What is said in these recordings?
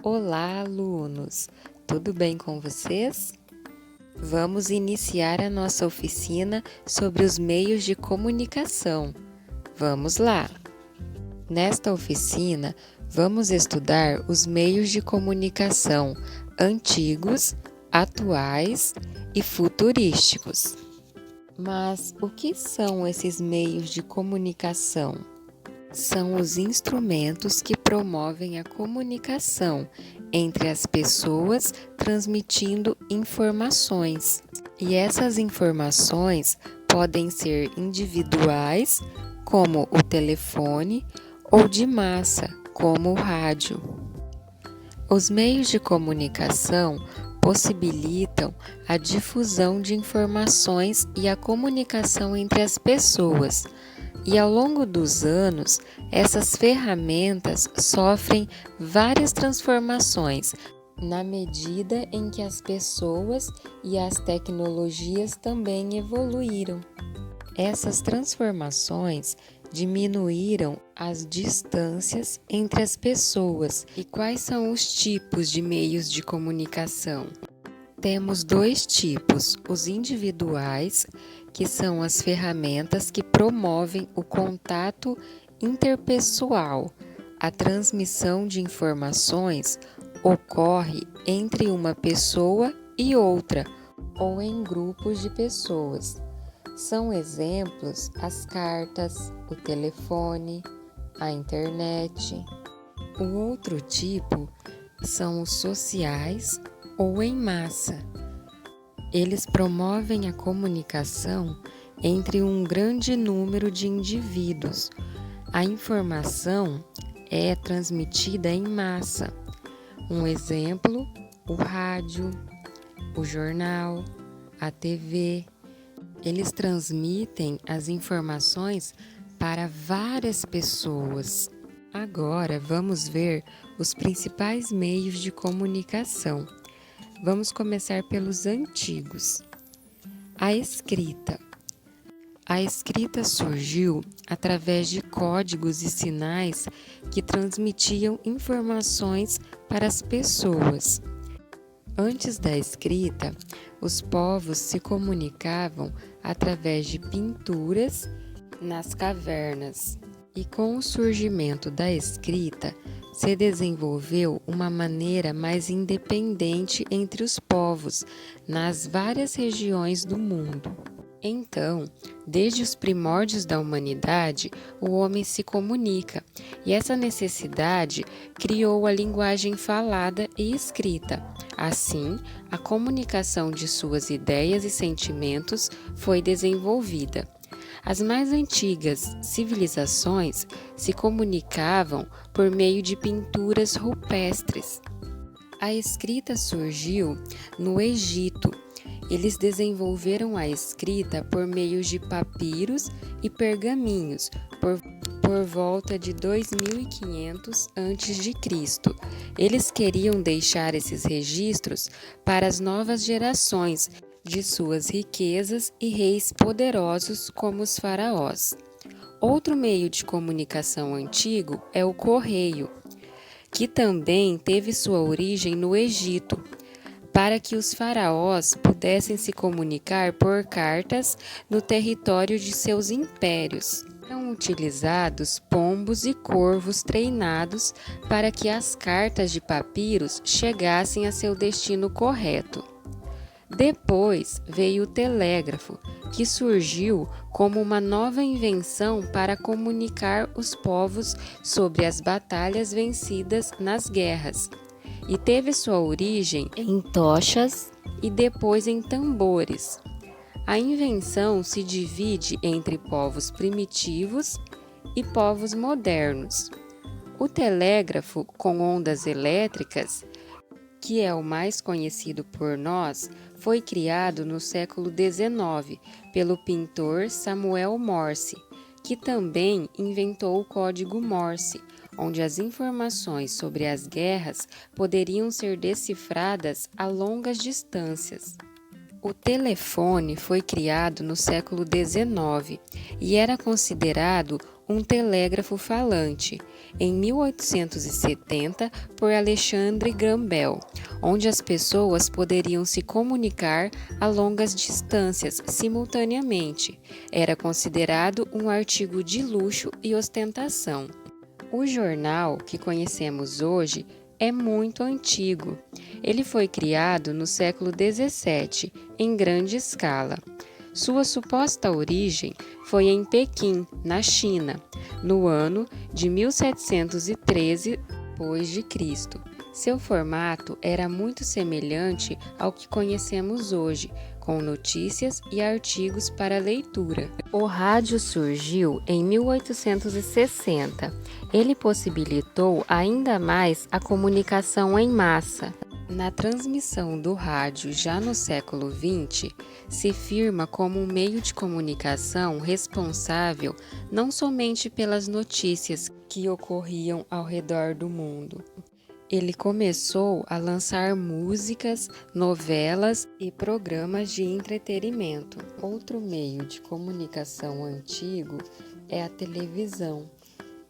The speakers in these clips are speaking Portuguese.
Olá, alunos! Tudo bem com vocês? Vamos iniciar a nossa oficina sobre os meios de comunicação. Vamos lá! Nesta oficina, vamos estudar os meios de comunicação antigos, atuais e futurísticos. Mas o que são esses meios de comunicação? São os instrumentos que promovem a comunicação entre as pessoas, transmitindo informações. E essas informações podem ser individuais, como o telefone, ou de massa, como o rádio. Os meios de comunicação possibilitam a difusão de informações e a comunicação entre as pessoas. E ao longo dos anos, essas ferramentas sofrem várias transformações na medida em que as pessoas e as tecnologias também evoluíram. Essas transformações diminuíram as distâncias entre as pessoas. E quais são os tipos de meios de comunicação? Temos dois tipos: os individuais, que são as ferramentas que promovem o contato interpessoal. A transmissão de informações ocorre entre uma pessoa e outra, ou em grupos de pessoas. São exemplos as cartas, o telefone, a internet. O outro tipo são os sociais ou em massa. Eles promovem a comunicação entre um grande número de indivíduos. A informação é transmitida em massa. Um exemplo, o rádio, o jornal, a TV. Eles transmitem as informações para várias pessoas. Agora vamos ver os principais meios de comunicação. Vamos começar pelos antigos. A escrita. A escrita surgiu através de códigos e sinais que transmitiam informações para as pessoas. Antes da escrita, os povos se comunicavam através de pinturas nas cavernas. E com o surgimento da escrita, se desenvolveu uma maneira mais independente entre os povos nas várias regiões do mundo. Então, desde os primórdios da humanidade, o homem se comunica, e essa necessidade criou a linguagem falada e escrita. Assim, a comunicação de suas ideias e sentimentos foi desenvolvida. As mais antigas civilizações se comunicavam por meio de pinturas rupestres. A escrita surgiu no Egito. Eles desenvolveram a escrita por meio de papiros e pergaminhos por volta de 2500 a.C. Eles queriam deixar esses registros para as novas gerações de suas riquezas e reis poderosos como os faraós. Outro meio de comunicação antigo é o correio, que também teve sua origem no Egito, para que os faraós pudessem se comunicar por cartas no território de seus impérios. Eram utilizados pombos e corvos treinados para que as cartas de papiros chegassem a seu destino correto. Depois veio o telégrafo, que surgiu como uma nova invenção para comunicar os povos sobre as batalhas vencidas nas guerras, e teve sua origem em tochas e depois em tambores. A invenção se divide entre povos primitivos e povos modernos. O telégrafo com ondas elétricas, que é o mais conhecido por nós, foi criado no século XIX pelo pintor Samuel Morse, que também inventou o código Morse, onde as informações sobre as guerras poderiam ser decifradas a longas distâncias. O telefone foi criado no século XIX e era considerado um telégrafo falante, em 1870, por Alexandre Graham Bell, onde as pessoas poderiam se comunicar a longas distâncias simultaneamente. Era considerado um artigo de luxo e ostentação. O jornal que conhecemos hoje é muito antigo. Ele foi criado no século XVII, em grande escala. Sua suposta origem foi em Pequim, na China, no ano de 1713 d.C. Seu formato era muito semelhante ao que conhecemos hoje, com notícias e artigos para leitura. O rádio surgiu em 1860. Ele possibilitou ainda mais a comunicação em massa. Na transmissão do rádio já no século XX, se firma como um meio de comunicação responsável não somente pelas notícias que ocorriam ao redor do mundo. Ele começou a lançar músicas, novelas e programas de entretenimento. Outro meio de comunicação antigo é a televisão.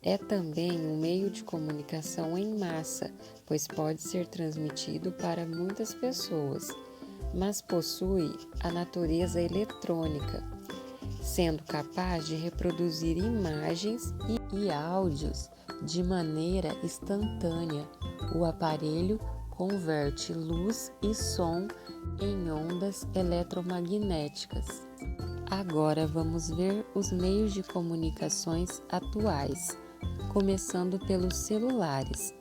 É também um meio de comunicação em massa, pois pode ser transmitido para muitas pessoas, mas possui a natureza eletrônica, sendo capaz de reproduzir imagens e áudios de maneira instantânea. O aparelho converte luz e som em ondas eletromagnéticas. Agora vamos ver os meios de comunicações atuais, começando pelos celulares.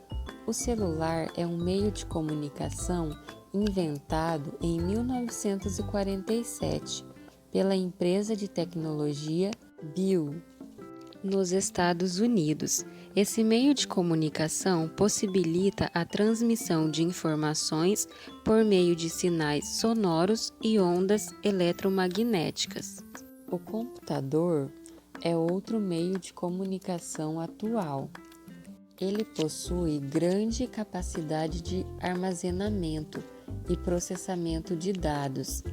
O celular é um meio de comunicação inventado em 1947 pela empresa de tecnologia Bell, nos Estados Unidos. Esse meio de comunicação possibilita a transmissão de informações por meio de sinais sonoros e ondas eletromagnéticas. O computador é outro meio de comunicação atual. Ele possui grande capacidade de armazenamento e processamento de dados.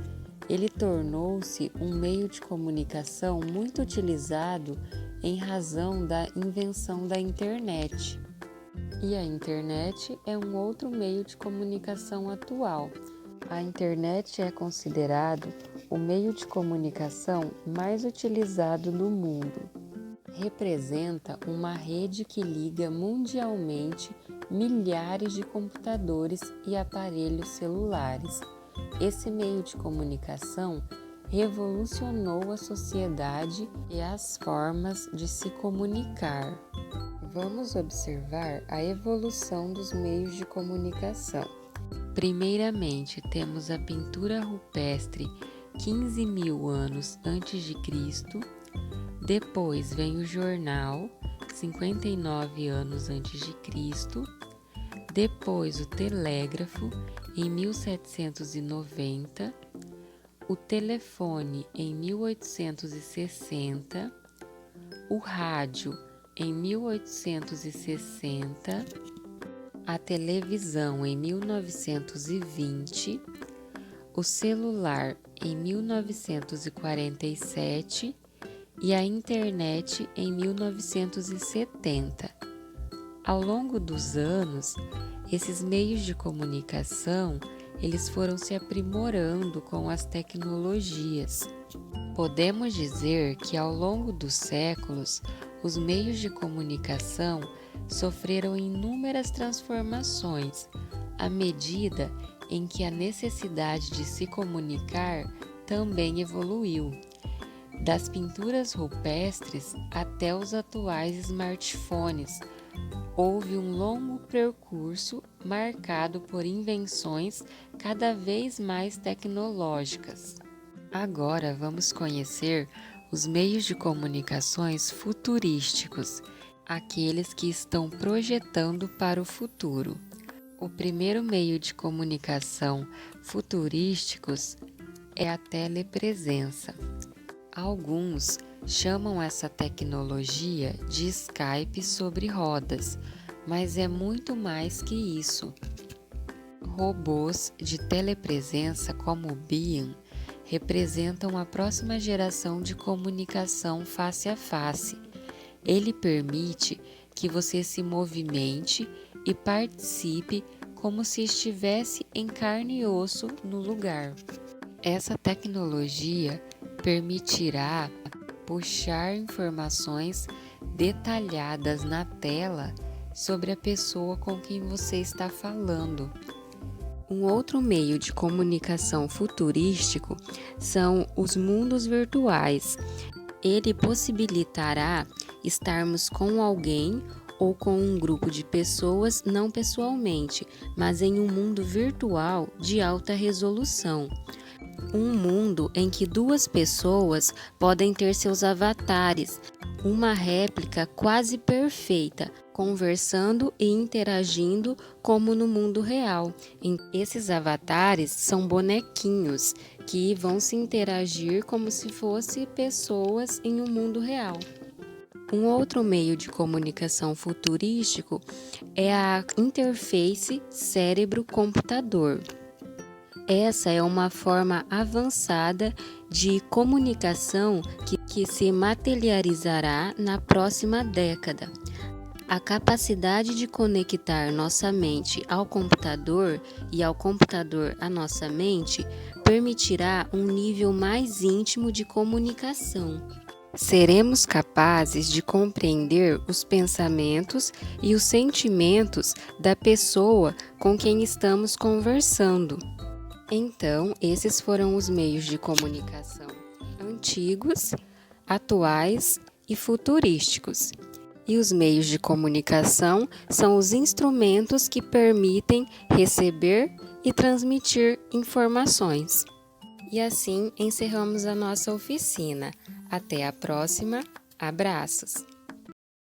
Ele tornou-se um meio de comunicação muito utilizado em razão da invenção da internet. E a internet é um outro meio de comunicação atual. A internet é considerado o meio de comunicação mais utilizado no mundo. Representa uma rede que liga mundialmente milhares de computadores e aparelhos celulares. Esse meio de comunicação revolucionou a sociedade e as formas de se comunicar. Vamos observar a evolução dos meios de comunicação. Primeiramente, temos a pintura rupestre 15.000 anos antes de Cristo. Depois vem o jornal 59 anos antes de Cristo. Depois o telégrafo em 1790. O telefone em 1860, o rádio em 1860, a televisão em 1920, o celular em 1947 e a internet em 1970. Ao longo dos anos, esses meios de comunicação eles foram se aprimorando com as tecnologias. Podemos dizer que ao longo dos séculos, os meios de comunicação sofreram inúmeras transformações, à medida em que a necessidade de se comunicar também evoluiu. Das pinturas rupestres até os atuais smartphones, houve um longo percurso marcado por invenções cada vez mais tecnológicas. Agora vamos conhecer os meios de comunicações futurísticos, aqueles que estão projetando para o futuro. O primeiro meio de comunicação futurísticos é a telepresença. Alguns chamam essa tecnologia de Skype sobre rodas, mas é muito mais que isso. Robôs de telepresença como o Bian representam a próxima geração de comunicação face a face. Ele permite que você se movimente e participe como se estivesse em carne e osso no lugar. Essa tecnologia permitirá puxar informações detalhadas na tela sobre a pessoa com quem você está falando. Um outro meio de comunicação futurístico são os mundos virtuais. Ele possibilitará estarmos com alguém ou com um grupo de pessoas não pessoalmente, mas em um mundo virtual de alta resolução. Um mundo em que duas pessoas podem ter seus avatares, uma réplica quase perfeita, conversando e interagindo como no mundo real. Esses avatares são bonequinhos que vão se interagir como se fossem pessoas em um mundo real. Um outro meio de comunicação futurístico é a interface cérebro-computador. Essa é uma forma avançada de comunicação que se materializará na próxima década. A capacidade de conectar nossa mente ao computador e ao computador à nossa mente permitirá um nível mais íntimo de comunicação. Seremos capazes de compreender os pensamentos e os sentimentos da pessoa com quem estamos conversando. Então, esses foram os meios de comunicação antigos, atuais e futurísticos. E os meios de comunicação são os instrumentos que permitem receber e transmitir informações. E assim encerramos a nossa oficina. Até a próxima. Abraços!